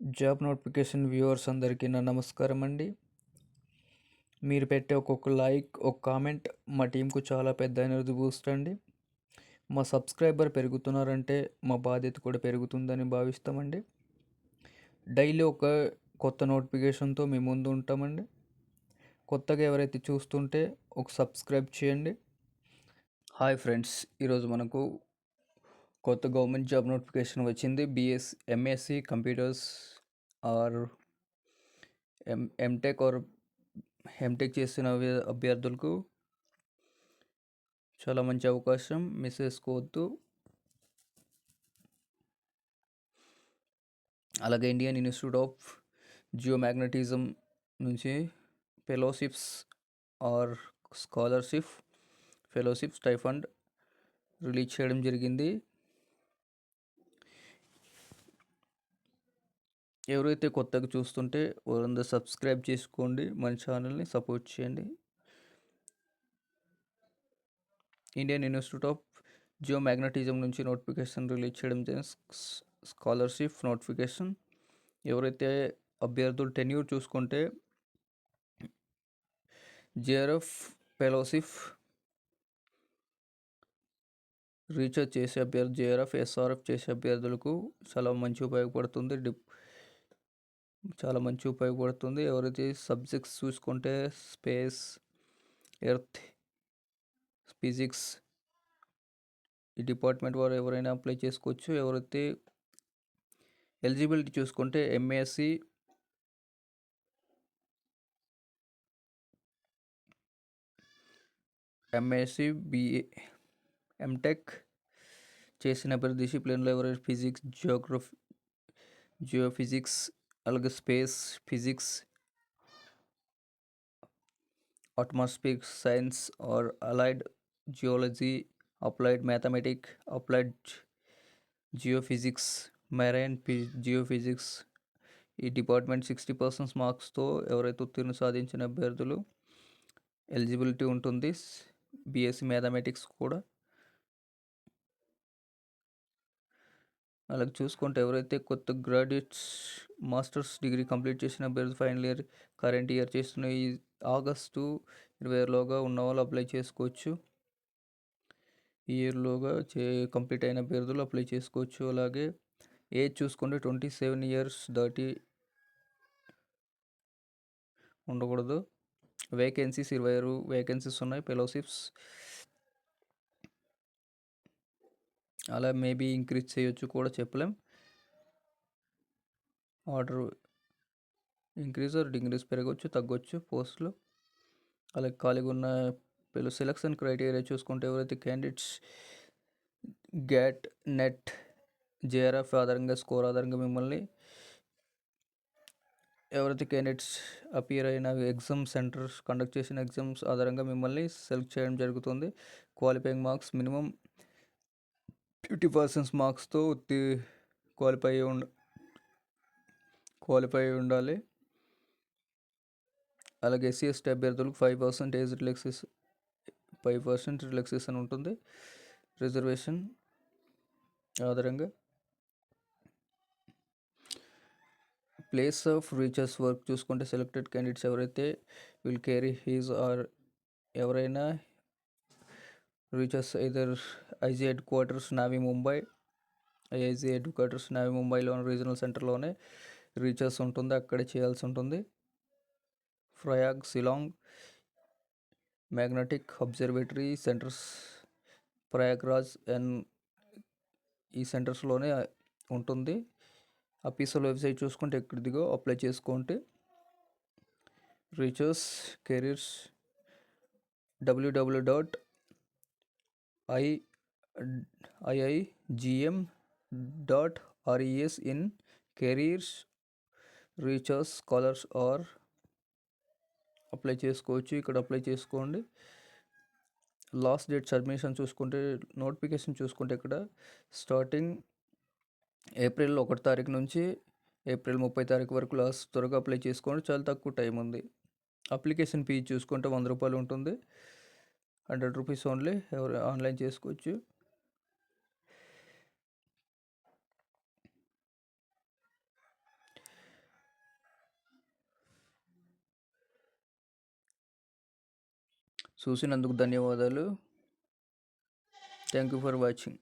Job notification viewers అందరికీ నా నమస్కారం అండి. మీరు పెట్టే ఒక్కొక్క లైక్, ఒక కామెంట్ మా టీంకు చాలా పెద్ద ఎనర్జీ బూస్ట్ అండి. మా సబ్స్క్రైబర్ పెరుగుతున్నారంటే మా బాధ్యత కూడా పెరుగుతుందని భావిస్తామండి. డైలీ ఒక కొత్త నోటిఫికేషన్తో మీ ముందు ఉంటామండి. కొత్తగా ఎవరైతే చూస్తుంటే ఒక సబ్స్క్రైబ్ చేయండి. హాయ్ ఫ్రెండ్స్, ఈరోజు మనకు కొత్త గవర్నమెంట్ జాబ్ నోటిఫికేషన్ వచ్చింది. ఎంఎస్సి కంప్యూటర్స్ ఆర్ ఎంటెక్ చేసిన అభ్యర్థులకు చాలా మంచి అవకాశం, మిస్ చేసుకోవద్దు. అలాగే ఇండియన్ ఇన్స్టిట్యూట్ ఆఫ్ జియోమాగ్నెటిజం నుంచి fellowships or fellowship stipend release చేయడం జరిగింది. ఎవరైతే కొత్తగా చూస్తుంటే వారందరూ సబ్స్క్రైబ్ చేసుకోండి, మన ఛానల్ని సపోర్ట్ చేయండి. ఇండియన్ ఇన్స్టిట్యూట్ ఆఫ్ జియోమాగ్నెటిజం నుంచి నోటిఫికేషన్ రిలీజ్ చేయడం స్కాలర్షిప్ నోటిఫికేషన్. ఎవరైతే అభ్యర్థులు టెన్యూర్ చూసుకుంటే జేఆర్ఎఫ్ ఫెలోషిప్ రీఛార్జ్ చేసే అభ్యర్థి, జేఆర్ఎఫ్ ఎస్ఆర్ఎఫ్ చేసే అభ్యర్థులకు చాలా మంచి ఉపయోగపడుతుంది. ఎవరైతే సబ్జెక్ట్స్ చూసుకుంటే స్పేస్, ఎర్త్, ఫిజిక్స్ ఈ డిపార్ట్మెంట్ వారు ఎవరైనా అప్లై చేసుకోవచ్చు. ఎవరైతే ఎలిజిబిలిటీ చూసుకుంటే ఎంఎస్సి, బిఏ, ఎంటెక్ చేసిన ప్రతి డిసిప్లిన్లో ఎవరైనా ఫిజిక్స్, జియోఫిజిక్స్, అలాగే space physics, atmosphere science or allied geology, applied mathematics, applied geophysics, marine geophysics ఈ డిపార్ట్మెంట్ 60% మార్క్స్తో ఎవరైతే ఉత్తీర్ణ సాధించిన అభ్యర్థులు ఎలిజిబిలిటీ ఉంటుంది. బీఎస్సీ మ్యాథమెటిక్స్ కూడా. అలాగే చూసుకుంటే ఎవరైతే కొత్త గ్రాడ్యుయేట్స్ మాస్టర్స్ డిగ్రీ కంప్లీట్ చేసిన అభ్యర్థి ఫైనల్ ఇయర్ కరెంట్ ఇయర్ చేస్తున్న ఈ ఆగస్టు 26లోగా ఉన్న వాళ్ళు అప్లై చేసుకోవచ్చు. ఈ ఇయర్లోగా కంప్లీట్ అయిన అభ్యర్థులు అప్లై చేసుకోవచ్చు. అలాగే ఏజ్ చూసుకుంటే 27 ఇయర్స్ దాటి ఉండకూడదు. వేకెన్సీస్ 26 వేకెన్సీస్ ఉన్నాయి. ఫెలోషిప్స్ అలా మేబీ ఇంక్రీజ్ చేయొచ్చు కూడా చెప్పలేం. ఆర్డర్ ఇంక్రీజ్ ఆర్ డిక్రీజ్ పెరగవచ్చు, తగ్గొచ్చు పోస్టులు. అలాగే ఖాళీగా ఉన్న సెలక్షన్ క్రైటీరియా చూసుకుంటే ఎవరైతే క్యాండిడేట్స్ గ్యాట్, నెట్, జేఆర్ఎఫ్ ఆధారంగా స్కోర్ ఆధారంగా మిమ్మల్ని ఎవరైతే క్యాండిడేట్స్ అపియర్ అయిన ఎగ్జామ్ సెంటర్స్ కండక్ట్ చేసిన ఎగ్జామ్స్ ఆధారంగా మిమ్మల్ని సెలెక్ట్ చేయడం జరుగుతుంది. క్వాలిఫైయింగ్ మార్క్స్ మినిమం 50% మార్క్స్తో క్వాలిఫై ఉండాలి. అలాగే ఎస్సీ ఎస్టీ అభ్యర్థులకు 5% రిలాక్సేషన్ ఉంటుంది రిజర్వేషన్ ఆధారంగా. ప్లేస్ ఆఫ్ రీసెర్చ్ వర్క్ చూసుకుంటే సెలెక్టెడ్ క్యాండిడేట్స్ ఎవరైతే విల్ క్యారీ ఎవరైనా research either IG headquarters Navi ముంబైలో రీజనల్ సెంటర్లోనే రీసెర్చ్ ఉంటుంది, అక్కడే చేయాల్సి ఉంటుంది. Prayag, Shillong magnetic observatory centres, Prayagraj and ఈ సెంటర్స్లోనే ఉంటుంది. అఫీషియల్ వెబ్సైట్ చూసుకుంటే ఎక్కడిదిగో అప్లై చేసుకోండి. Research careers www.iigm.res in careers research scholars or apply చేసుకోవచ్చు. ఇక్కడ అప్లై చేసుకోండి. లాస్ట్ డేట్ సబ్మిషన్ చూసుకుంటే నోటిఫికేషన్ చూసుకుంటే ఇక్కడ స్టార్టింగ్ ఏప్రిల్ 1 తారీఖు నుంచి ఏప్రిల్ 30 తారీఖు వరకు లాస్ట్. త్వరగా అప్లై చేసుకోండి, చాలా తక్కువ టైం ఉంది. అప్లికేషన్ ఫీజు చూసుకుంటే 100 రూపాయలు ఉంటుంది. 100 రూపీస్ ఓన్లీ. ఎవరు ఆన్లైన్ చేసుకోవచ్చు. చూసినందుకు ధన్యవాదాలు. Thank you for watching.